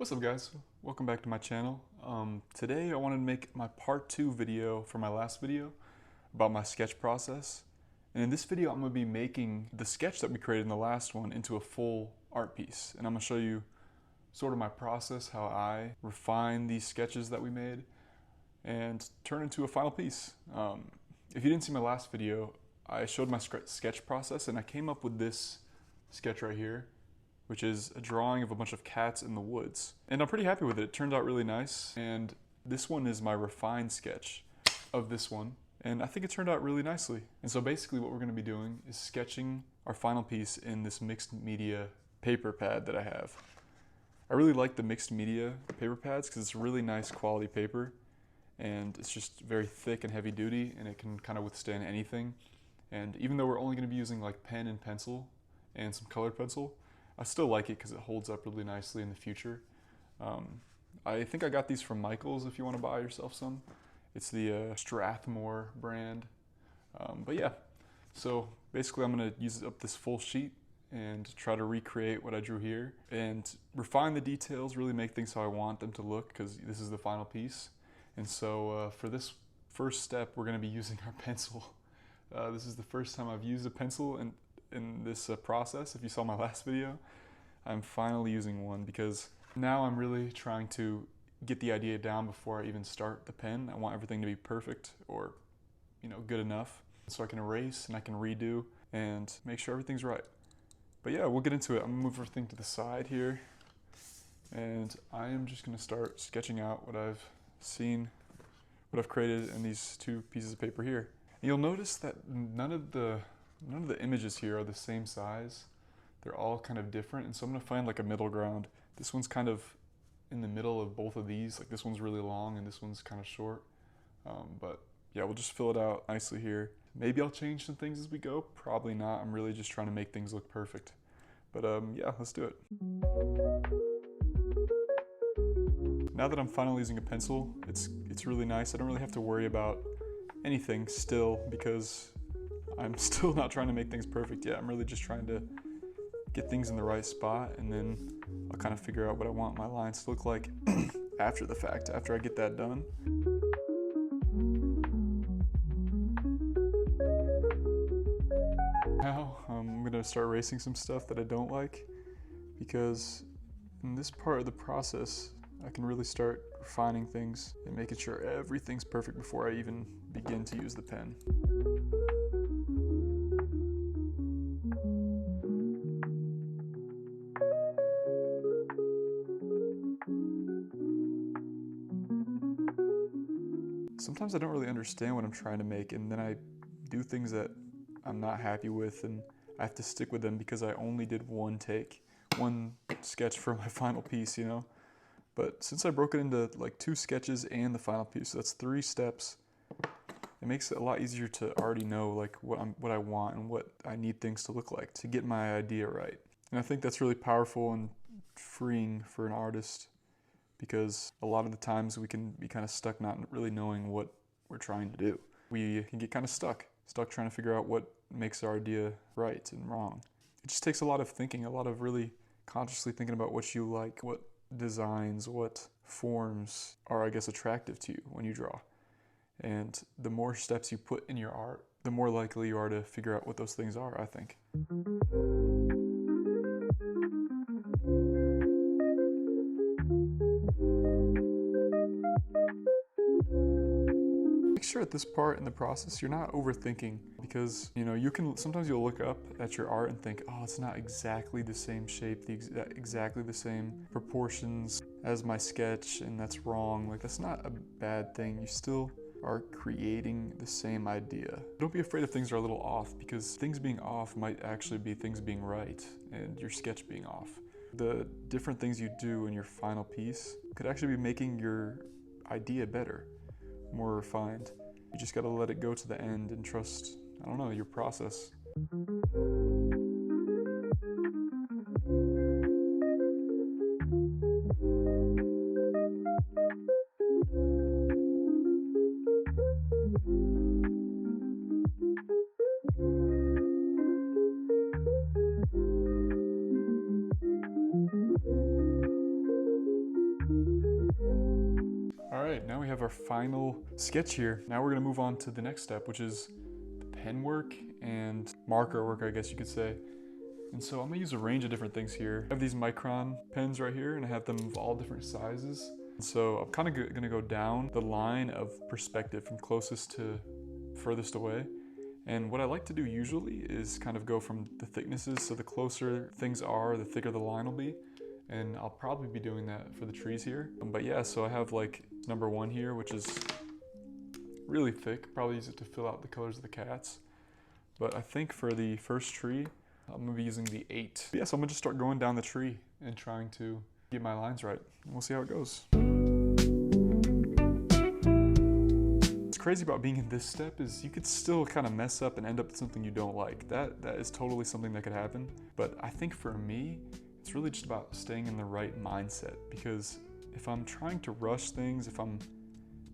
What's up guys? Welcome back to my channel. Today I wanted to make my part 2 video for my last video about my sketch process. And in this video I'm going to be making the sketch that we created in the last one into a full art piece. And I'm going to show you sort of my process, how I refine these sketches that we made and turn into a final piece. If you didn't see my last video, I showed my sketch process and I came up with this sketch right here, which is a drawing of a bunch of cats in the woods. And I'm pretty happy with it. It turned out really nice. And this one is my refined sketch of this one. And I think it turned out really nicely. And so basically what we're gonna be doing is sketching our final piece in this mixed media paper pad that I have. I really like the mixed media paper pads because it's really nice quality paper. And it's just very thick and heavy duty and it can kind of withstand anything. And even though we're only gonna be using like pen and pencil and some colored pencil, I still like it because it holds up really nicely in the future. I think I got these from Michael's if you want to buy yourself some. It's the Strathmore brand. But yeah, so basically I'm going to use up this full sheet and try to recreate what I drew here and refine the details, really make things how I want them to look because this is the final piece. And so for this first step, we're going to be using our pencil. This is the first time I've used a pencil in this process. If you saw my last video, I'm finally using one because now I'm really trying to get the idea down before I even start the pen. I want everything to be perfect or, good enough so I can erase and I can redo and make sure everything's right. But yeah, we'll get into it. I'm gonna move everything to the side here and I am just gonna start sketching out what I've seen, what I've created in these two pieces of paper here. And you'll notice that none of the images here are the same size. They're all kind of different, and so I'm gonna find like a middle ground. This one's kind of in the middle of both of these. Like this one's really long and this one's kind of short. But yeah, we'll just fill it out nicely here. Maybe I'll change some things as we go. Probably not. I'm really just trying to make things look perfect. But yeah, let's do it. Now that I'm finally using a pencil, it's really nice. I don't really have to worry about anything still because I'm still not trying to make things perfect yet. I'm really just trying to get things in the right spot, and then I'll kind of figure out what I want my lines to look like after the fact, after I get that done. Now I'm gonna start erasing some stuff that I don't like because in this part of the process, I can really start refining things and making sure everything's perfect before I even begin to use the pen. Sometimes I don't really understand what I'm trying to make, and then I do things that I'm not happy with, and I have to stick with them because I only did one sketch for my final piece, But since I broke it into like 2 sketches and the final piece, so that's 3 steps, it makes it a lot easier to already know like what I want and what I need things to look like to get my idea right. And I think that's really powerful and freeing for an artist, because a lot of the times we can be kind of stuck not really knowing what we're trying to do. We can get kind of stuck trying to figure out what makes our idea right and wrong. It just takes a lot of thinking, a lot of really consciously thinking about what you like, what designs, what forms are, I guess, attractive to you when you draw. And the more steps you put in your art, the more likely you are to figure out what those things are, I think. Make sure at this part in the process you're not overthinking, because sometimes you'll look up at your art and think, oh, it's not exactly the same shape, exactly the same proportions as my sketch, and that's wrong. Like, that's not a bad thing. You still are creating the same idea. Don't be afraid if things are a little off, because things being off might actually be things being right and your sketch being off. The different things you do in your final piece could actually be making your idea better, more refined. You just gotta let it go to the end and trust, your process. right, now we have our final sketch here. Now we're gonna move on to the next step, which is the pen work and marker work, I guess you could say. And so I'm gonna use a range of different things here. I have these micron pens right here, and I have them of all different sizes. And so I'm kind of gonna go down the line of perspective from closest to furthest away. And what I like to do usually is kind of go from the thicknesses, so the closer things are, the thicker the line will be. And I'll probably be doing that for the trees here. But yeah, so I have like number 1 here, which is really thick. Probably use it to fill out the colors of the cats. But I think for the first tree, I'm gonna be using the 8. But yeah, so I'm gonna just start going down the tree and trying to get my lines right. And we'll see how it goes. What's crazy about being in this step is you could still kind of mess up and end up with something you don't like. That is totally something that could happen. But I think for me, it's really just about staying in the right mindset, because if I'm trying to rush things, if I'm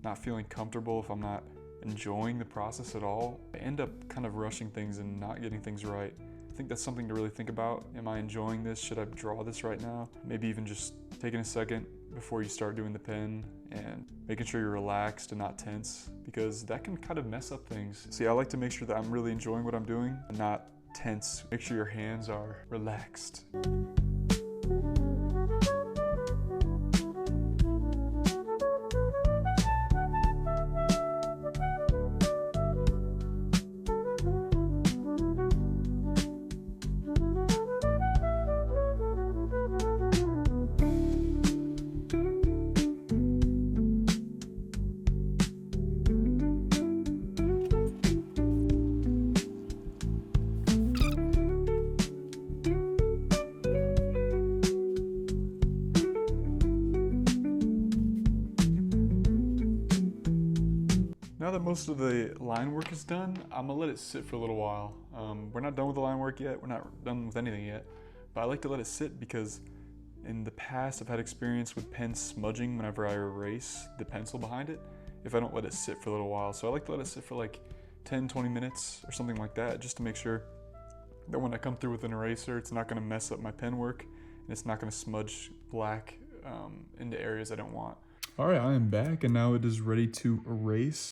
not feeling comfortable, if I'm not enjoying the process at all, I end up kind of rushing things and not getting things right. I think that's something to really think about. Am I enjoying this? Should I draw this right now? Maybe even just taking a second before you start doing the pen and making sure you're relaxed and not tense, because that can kind of mess up things. See, I like to make sure that I'm really enjoying what I'm doing and not tense. Make sure your hands are relaxed. Now that most of the line work is done, I'm gonna let it sit for a little while. We're not done with the line work yet, we're not done with anything yet, but I like to let it sit because in the past I've had experience with pens smudging whenever I erase the pencil behind it if I don't let it sit for a little while. So I like to let it sit for like 10-20 minutes or something like that, just to make sure that when I come through with an eraser, it's not gonna mess up my pen work and it's not gonna smudge black into areas I don't want. All right, I am back and now it is ready to erase.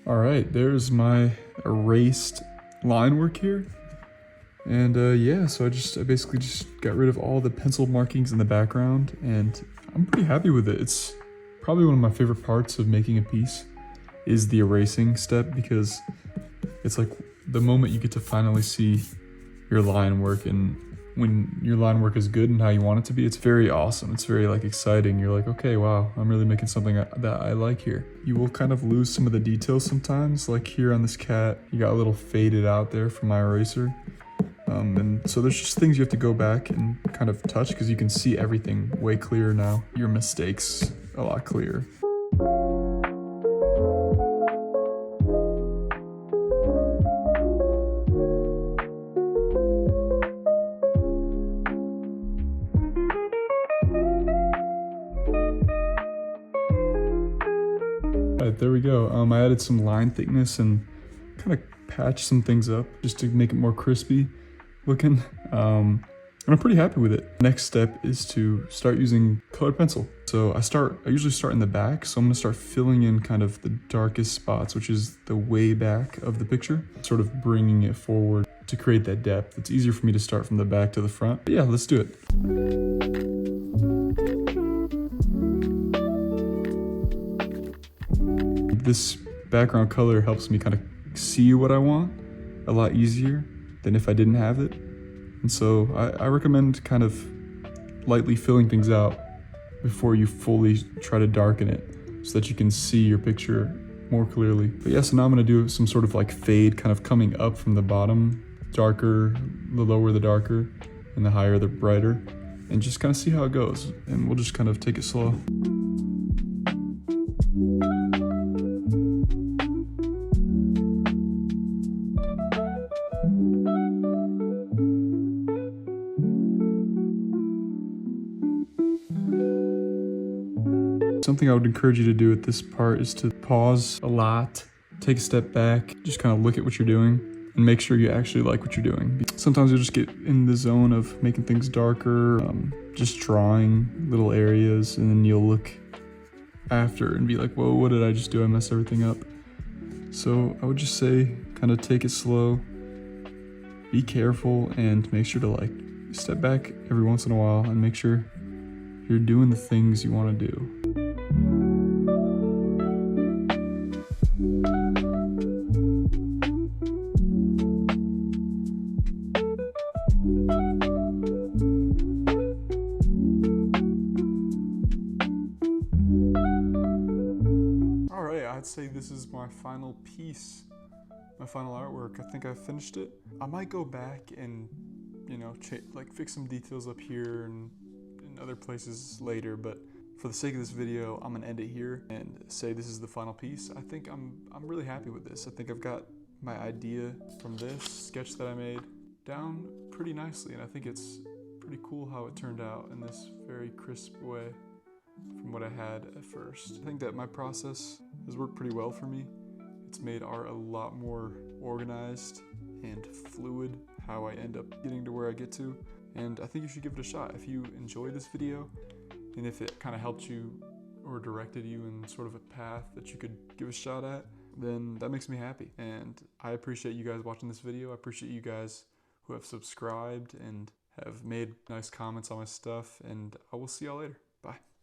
All right, there's my erased line work here. And yeah, so I basically just got rid of all the pencil markings in the background, and I'm pretty happy with it. It's probably one of my favorite parts of making a piece is the erasing step, because it's like the moment you get to finally see your line work, and when your line work is good and how you want it to be, it's very awesome. It's very like exciting. You're like, okay, wow, I'm really making something that I like here. You will kind of lose some of the details sometimes, like here on this cat, you got a little faded out there from my eraser. And so there's just things you have to go back and kind of touch, because you can see everything way clearer now. Your mistakes a lot clearer. Alright, there we go. I added some line thickness and kind of patched some things up just to make it more crispy looking. And I'm pretty happy with it. Next step is to start using colored pencil. So I usually start in the back, so I'm gonna start filling in kind of the darkest spots, which is the way back of the picture, sort of bringing it forward to create that depth. It's easier for me to start from the back to the front. But yeah, let's do it. This background color helps me kind of see what I want a lot easier than if I didn't have it. And so I recommend kind of lightly filling things out before you fully try to darken it, so that you can see your picture more clearly. But yeah, so now I'm gonna do some sort of like fade kind of coming up from the bottom, darker, the lower the darker, and the higher the brighter, and just kind of see how it goes. And we'll just kind of take it slow. Something I would encourage you to do at this part is to pause a lot, take a step back, just kind of look at what you're doing, and make sure you actually like what you're doing. Sometimes you'll just get in the zone of making things darker, just drawing little areas, and then you'll look after and be like, whoa, what did I just do? I messed everything up. So I would just say, kind of take it slow, be careful, and make sure to like step back every once in a while and make sure you're doing the things you want to do. Alright, I'd say this is my final piece, my final artwork. I think I finished it. I might go back and, you know, like fix some details up here and in other places later, but for the sake of this video, I'm gonna end it here and say this is the final piece. I think I'm really happy with this. I think I've got my idea from this sketch that I made down pretty nicely, and I think it's pretty cool how it turned out in this very crisp way from what I had at first. I think that my process has worked pretty well for me. It's made art a lot more organized and fluid, how I end up getting to where I get to. And I think you should give it a shot. If you enjoyed this video, and if it kind of helped you or directed you in sort of a path that you could give a shot at, then that makes me happy. And I appreciate you guys watching this video. I appreciate you guys who have subscribed and have made nice comments on my stuff. And I will see y'all later. Bye.